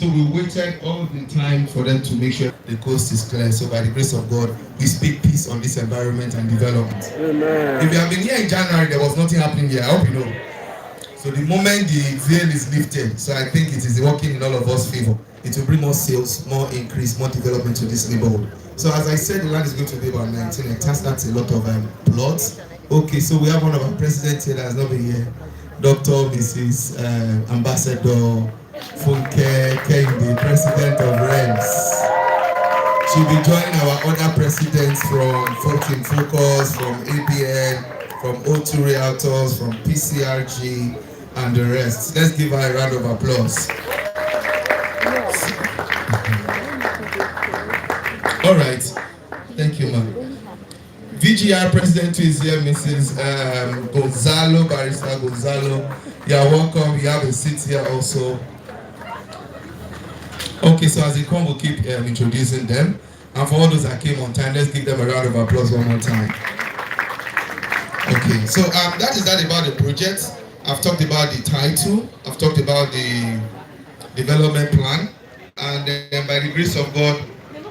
So we waited all the time for them to make sure the coast is clear. So by the grace of God, we speak peace on this environment and development. Amen. If you have been here in January, there was nothing happening here. I hope you know. So the moment the veil is lifted, so I think it is working in all of us' favor. It will bring more sales, more increase, more development to this neighborhood. So as I said, the land is going to be about 19 hectares. That's a lot of plots. Okay, so we have one of our presidents here that has not been here, Dr. Mrs. Ambassador Funke Kehinde, President of REMS. She'll be joining our other presidents from Fortune Focus, from ABN, from O2 Realtors, from PCRG, and the rest. Let's give her a round of applause. All right. Thank you, ma'am. VGR president is here, Mrs. Gonzalo, Barrister Gonzalo. You are welcome. You have a seat here also. Okay, so as they come, we'll keep introducing them. And for all those that came on time, let's give them a round of applause one more time. Okay, so that is that about the project. I've talked about the title. I've talked about the development plan. And then by the grace of God,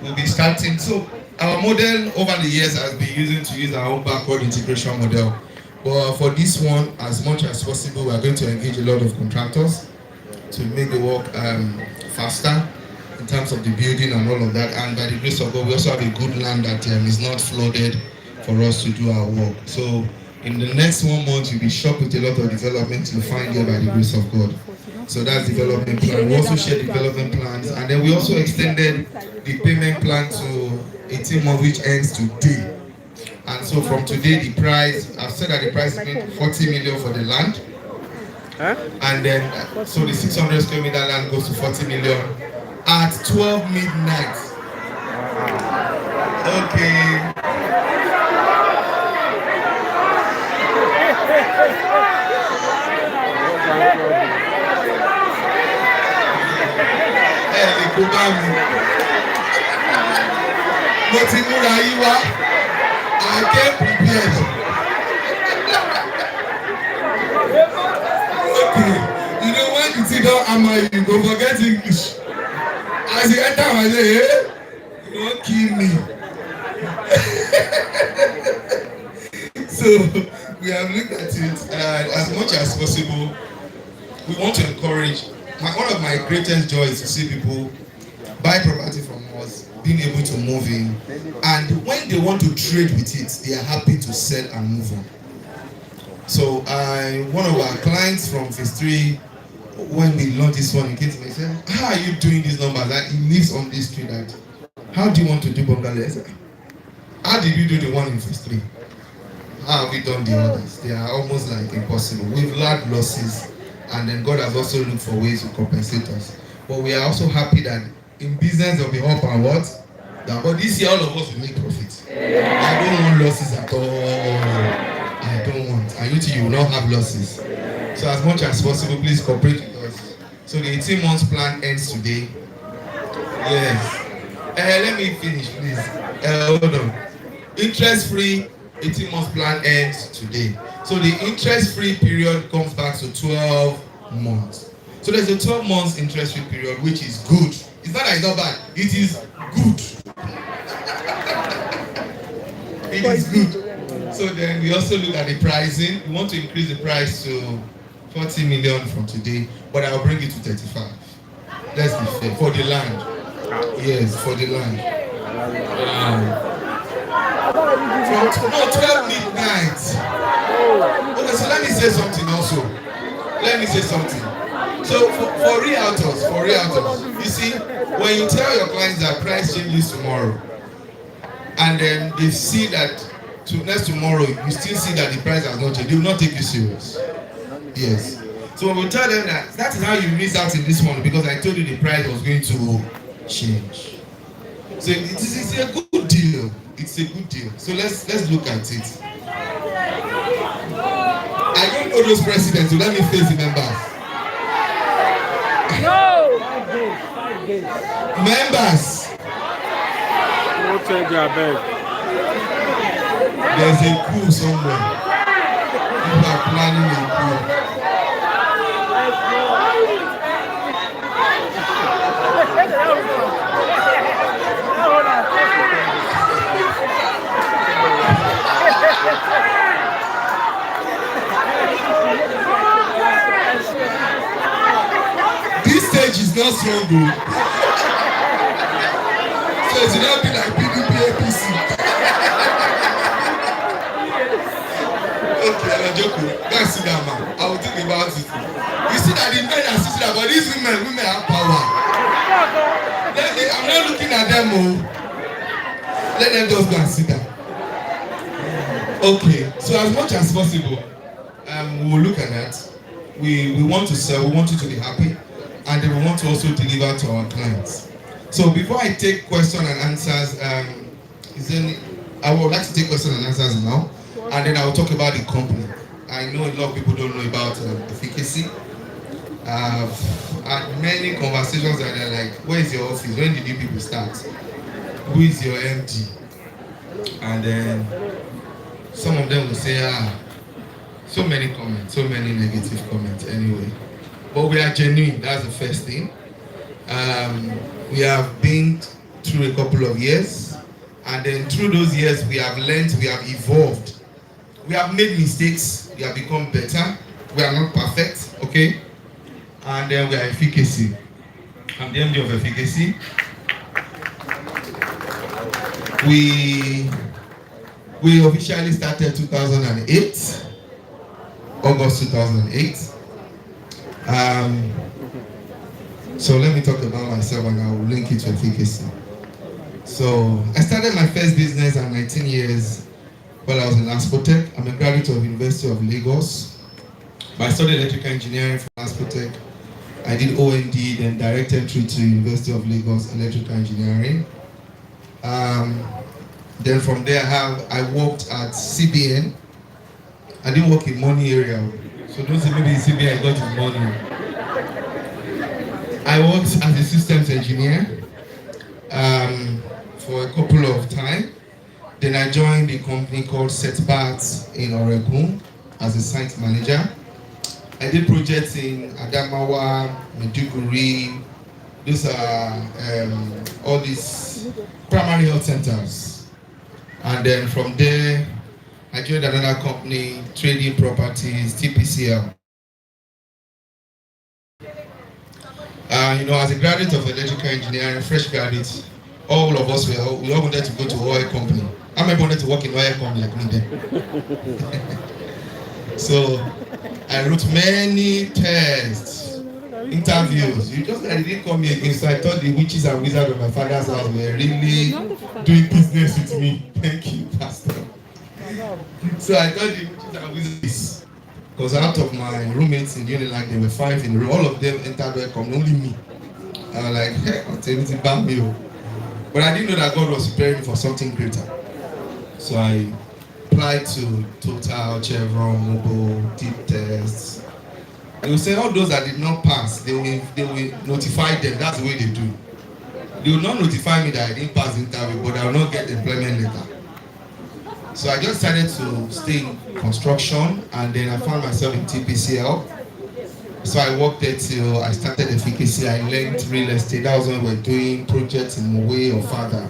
we'll be starting. So our model over the years has been use our own backward integration model. But for this one, as much as possible, we are going to engage a lot of contractors to make the work faster in terms of the building and all of that. And by the grace of God, we also have a good land that is not flooded for us to do our work. So in the next 1 month, you'll be shocked with a lot of development you'll find here by the grace of God. So that's development plan. We also share development plans, and then we also extended the payment plan to 18 months, which ends today. And so from today, the price, I've said that the price is 40 million for the land. And then, so the 600 square meter land goes to 40 million at 12 midnight. Okay. I came prepared. Okay. You know when you sit down, you go forget English. As you enter, I say, hey, you won't kill me. So we have looked at it as much as possible. We want to encourage. One of my greatest joys is to see people buy property from us, being able to move in, and when they want to trade with it, they are happy to sell and move on. So one of our clients from phase 3, when we launched this one, he came to me and said, how are you doing these numbers? Like, he lives on this street. That, how do you want to do bungalow? I said, how did you do the one in phase 3? How have we done the others? They are almost like impossible. We've had losses, and then God has also looked for ways to compensate us. But we are also happy that in business there'll be up and what? But this year all of us will make profits. I don't want losses at all. I don't want. And you will not have losses. So as much as possible, please cooperate with us. So the 18 months plan ends today. Yes. Let me finish, please. Hold on. Interest-free 18 months plan ends today. So the interest-free period comes back to 12 months. So there's a 12 months interest-free period, which is good. It's not that it's not bad. It is good. It is good. So then we also look at the pricing. We want to increase the price to 40 million from today, but I'll bring it to 35. Let's be fair. For the land. Yes, for the land. From 12 midnight. Okay, so let me say something also. So for realtors, you see, when you tell your clients that price changes tomorrow, and then they see that next tomorrow you still see that the price has not changed, they will not take you serious. Yes. So when we tell them that is how you miss out in this one, because I told you the price was going to change. So it's a good deal. It's a good deal. So let's look at it. I don't know those presidents, so let me face the members. No! Members! Don't take your bed. There's a coup somewhere. People are planning a coup. not strong o. So it should not be like PDP APC. Okay, Alajoko, guys sit down man. I will think about it. You see that the men are sitting there, but these women have power. I'm not looking at them o. Let them just go and sit down. Okay, so as much as possible, we will look at that. We want to sell, we want you to be happy, and then we want to also deliver to our clients. So before I take questions and answers, I would like to take questions and answers now, and then I will talk about the company. I know a lot of people don't know about efficacy. I've had many conversations that are like, where is your office? When did you people start? Who is your MD? And then some of them will say, so many comments, so many negative comments anyway. But we are genuine, that's the first thing. We have been through a couple of years, and then through those years we have learned, we have evolved. We have made mistakes, we have become better. We are not perfect, okay? And then we are efficacy. I'm the MD of efficacy. We officially started 2008, August 2008. So let me talk about myself and I will link it to efficacy. So I started my first business at 19 years while I was in Aspotech. I'm a graduate of University of Lagos. But I studied electrical engineering from Aspotech. I did OND, then direct entry to University of Lagos Electrical Engineering. Then from there I worked at CBN. I didn't work in money area, so don't say maybe in CBN I got his money. I worked as a systems engineer for a couple of time. Then I joined a company called Setbats in Oregun as a site manager. I did projects in Adamawa, Maiduguri. These are all these primary health centers. And then from there, I joined another company, trading properties, TPCL. As a graduate of electrical engineering, fresh graduate, all of us we all wanted to go to oil company. How many wanted to work in oil company like me then? So I wrote many tests, interviews. You just they didn't call me again, so I thought the witches and wizards of my father's house were really doing business with me. Thank you, Pastor. So I thought the witches and wizards, because out of my roommates in Unilag, there were 5 in the room. All of them entered welcome, only me. I was like, hey, I'll tell you to ban me. But I didn't know that God was preparing me for something greater. So I applied to Total, Chevron, Mobil, deep tests. They will say all those that did not pass, they will notify them. That's the way they do. They will not notify me that I didn't pass the interview, but I will not get the employment letter. So I just started to stay in construction, and then I found myself in TPCL. So I worked there till I started efficacy. I learned real estate. That was when we were doing projects in Mowe or Father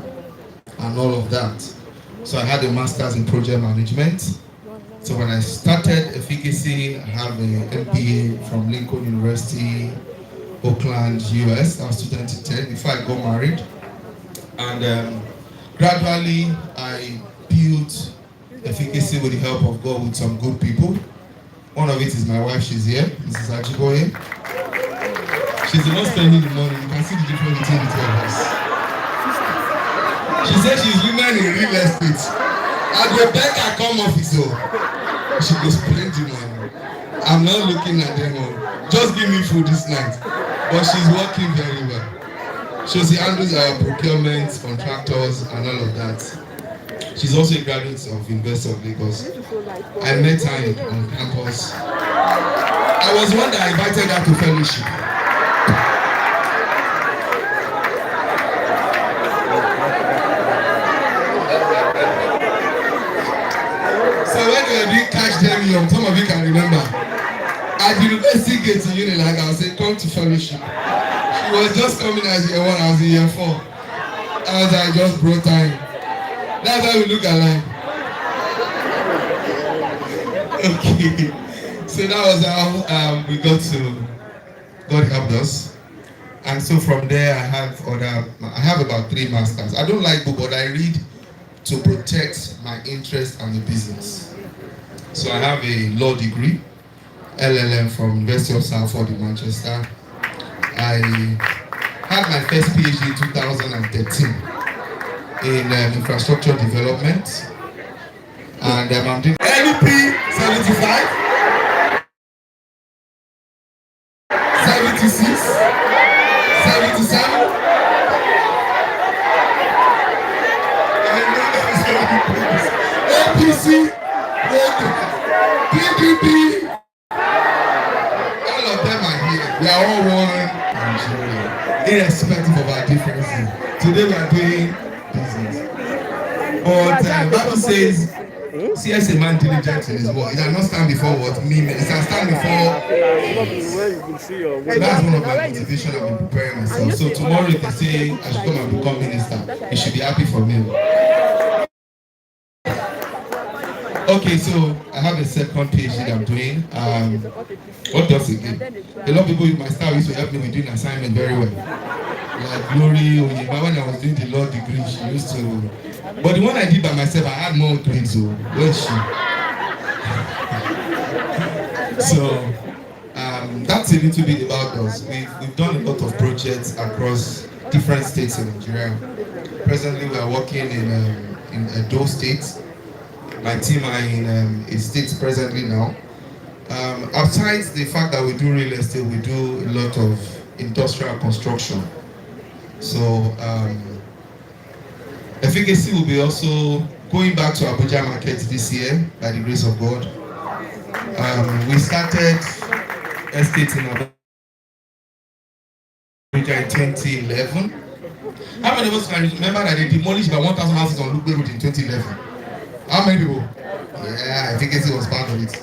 and all of that. So I had a master's in project management. So when I started efficacy, I have an MBA from Lincoln University, Oakland, US. That was 2010 before I got married. And gradually I built efficacy with the help of God with some good people. One of it is my wife, she's here, Mrs. Ajiboye. She's the one spending the money. You can see the difference between the two of us. She said she's women in real estate. I go beg her come office, so she goes plenty money. I'm not looking at them all. Just give me food this night. But she's working very well. So she handles our procurement, contractors, and all of that. She's also a graduate of University of Lagos. I met her on campus. I was one that invited her to fellowship. So when we were doing catch them young, some of you can remember. At the university gate in Unilag, I was saying, come to fellowship. She was just coming as year 1, I was in year 4. I just brought time. That's how we look alike. Okay. So that was how we got to, God helped us. And so from there, I have about 3 masters. I don't like book, but I read to protect my interest and the business. So I have a law degree, LLM from University of Salford in Manchester. I had my first PhD in 2013 in infrastructure development, and I'm doing NEP 75, 76, 77. APC, PPP, all of them are here. We are all one Nigeria, irrespective of our differences. Today we are doing business. But Bible says, see as a man diligent in his work. He does not stand before what? Me. He can stand before. So that's one of my motivation. I've been preparing myself. So tomorrow if they say I should come and become minister, you should be happy for me. Okay, so I have a second PhD I'm doing. What does it again? A lot of people in my staff used to help me with doing assignment very well. Like Glory, Onyema, when I was doing the law degree, she used to. But the one I did by myself, I had more grades. So where's she? So that's a little bit about us. We've done a lot of projects across different states in Nigeria. Presently, we are working in Edo State. My team are in a state presently now. Outside the fact that we do real estate, we do a lot of industrial construction. So efficacy will be also going back to Abuja market this year by the grace of God. We started estate in Abuja in 2011. How many of us can remember that they demolished about 1,000 houses on Lugbe Road in 2011? How many people? Yeah, efficacy was part of it.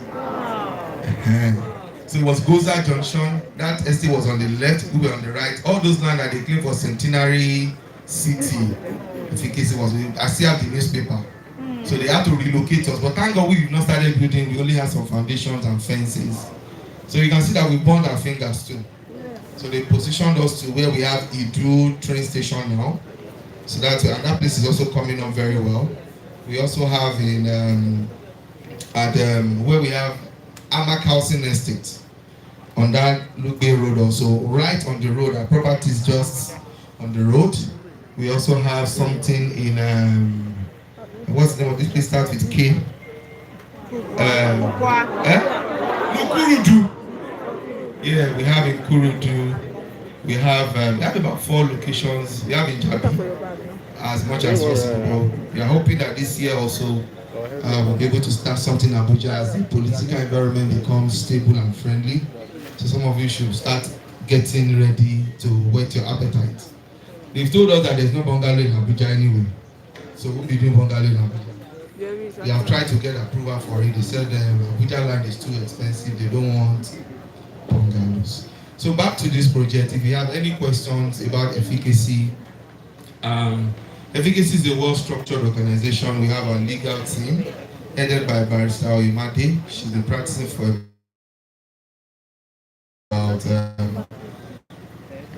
So it was Goza Junction. That estate was on the left, we were on the right. All those land that they claimed for Centenary City, efficacy was. I still have the newspaper. So they had to relocate us. But thank God we've not started building. We only had some foundations and fences. So you can see that we burned our fingers too. So they positioned us to where we have Idu train station now. So that place is also coming up very well. We also have in where we have Amak Housing Estate on that Lugbe Road also, right on the road. Our property is just on the road. We also have something in what's the name of this place? Starts with K. Kurudu. Yeah, we have in Kurudu. We have about 4 locations. We have in Jabi as much as possible. We are hoping that this year also we'll be able to start something in Abuja as the political environment becomes stable and friendly. So some of you should start getting ready to whet your appetite. They've told us that there's no bungalow in Abuja anyway. So we'll be doing bungalow in Abuja. They have tried to get approval for it. They said Abuja land is too expensive. They don't want bungalows. So back to this project. If you have any questions about efficacy, efficacy is a well-structured organization. We have our legal team headed by Barrister Oyemade. She's been practicing for about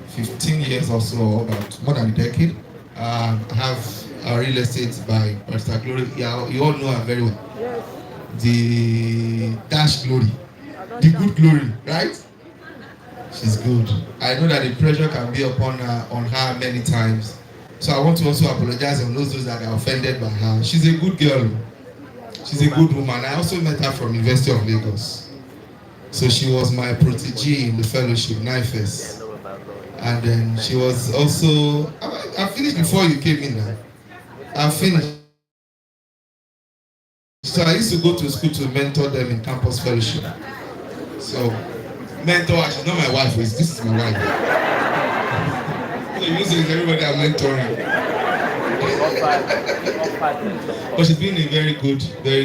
15 years or so, about more than a decade. I have our real estate by Barrister Glory. Yeah, you all know her very well. The Dash Glory, the good glory, right? She's good. I know that the pressure can be upon her, on her many times. So I want to also apologize on those that are offended by her. She's a good girl. She's a good woman. I also met her from University of Lagos. So she was my protégé in the fellowship, NIFES. And then she was also, I finished before you came in now. I finished. So I used to go to school to mentor them in campus fellowship. So, mentor, she's not my wife, this is my wife. So you know, so everybody I'm mentoring. But she's been a very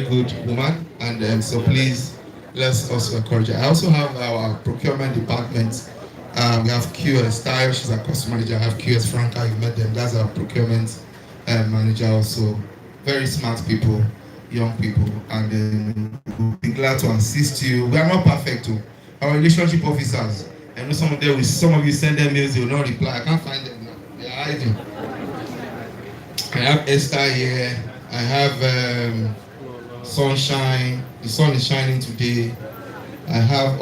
good woman. And so please, let's also encourage her. I also have our procurement department. We have QS Style, she's a customer manager. I have QS Franca, you met them. That's our procurement manager also. Very smart people, young people. And we'll be glad to assist you. We are not perfect too. Our relationship officers, I know some of you send them mails, they will not reply. I can't find them now. They are hiding. I have Esther here. I have Sunshine. The sun is shining today. I have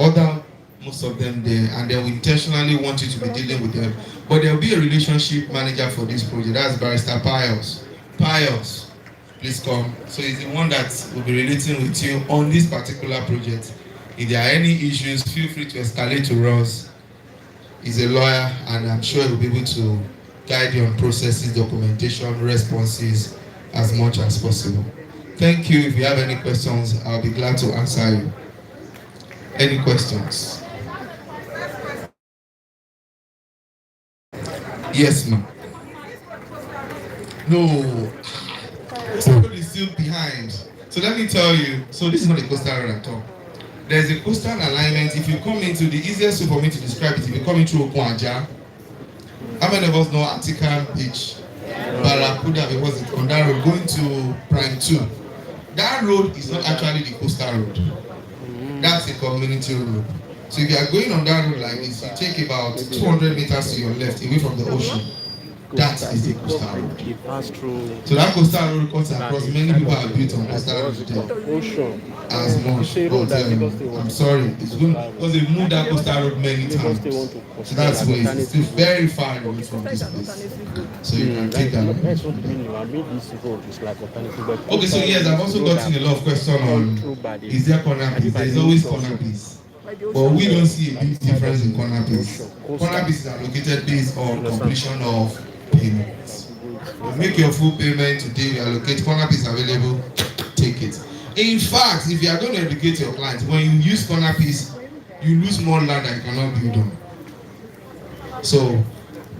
most of them there, and they will intentionally want you to be dealing with them. But there will be a relationship manager for this project. That's Barrister Pius. Pius, please come. So he's the one that will be relating with you on this particular project. If there are any issues, feel free to escalate to us. He's a lawyer, and I'm sure he'll be able to guide you on processes, documentation, responses as much as possible. Thank you. If you have any questions, I'll be glad to answer you. Any questions? Yes, ma'am. No. Somebody is still behind. So let me tell you. So this is not a coastal road at all. There's a coastal alignment. If you come into the easiest way for me to describe it, if you come into Okwanja, how many of us know Atikan Beach, Barracuda, because it's on that road going to Prime 2? That road is not actually the coastal road. That's a community road. So if you are going on that road like this, you take about 200 meters to your left away from the ocean. That is the coastal road. So that coastal road cuts across. Many people have built on coastal road today. As much, but I'm sorry, it's good because they've moved that coastal road many times. So that's why it's still very far away from this place. So you can take that. Okay, so yes, I've also gotten a lot of questions on is there corner piece? There is always corner piece. But we don't see a big difference in corner piece. Corner pieces are located based on completion of payments. You make your full payment today, you allocate corner piece available, take it. In fact, if you are going to educate your clients, when you use corner piece, you lose more land that you cannot build on. So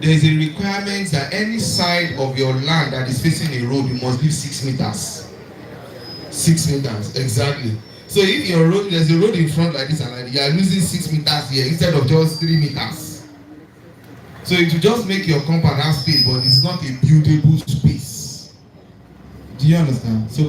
there is a requirement that any side of your land that is facing a road, you must leave 6 meters. 6 meters, exactly. So if your road, there's a road in front like this and like you are losing 6 meters here instead of just 3 meters. So it will just make your compound have space, but it's not a buildable space. Do you understand? So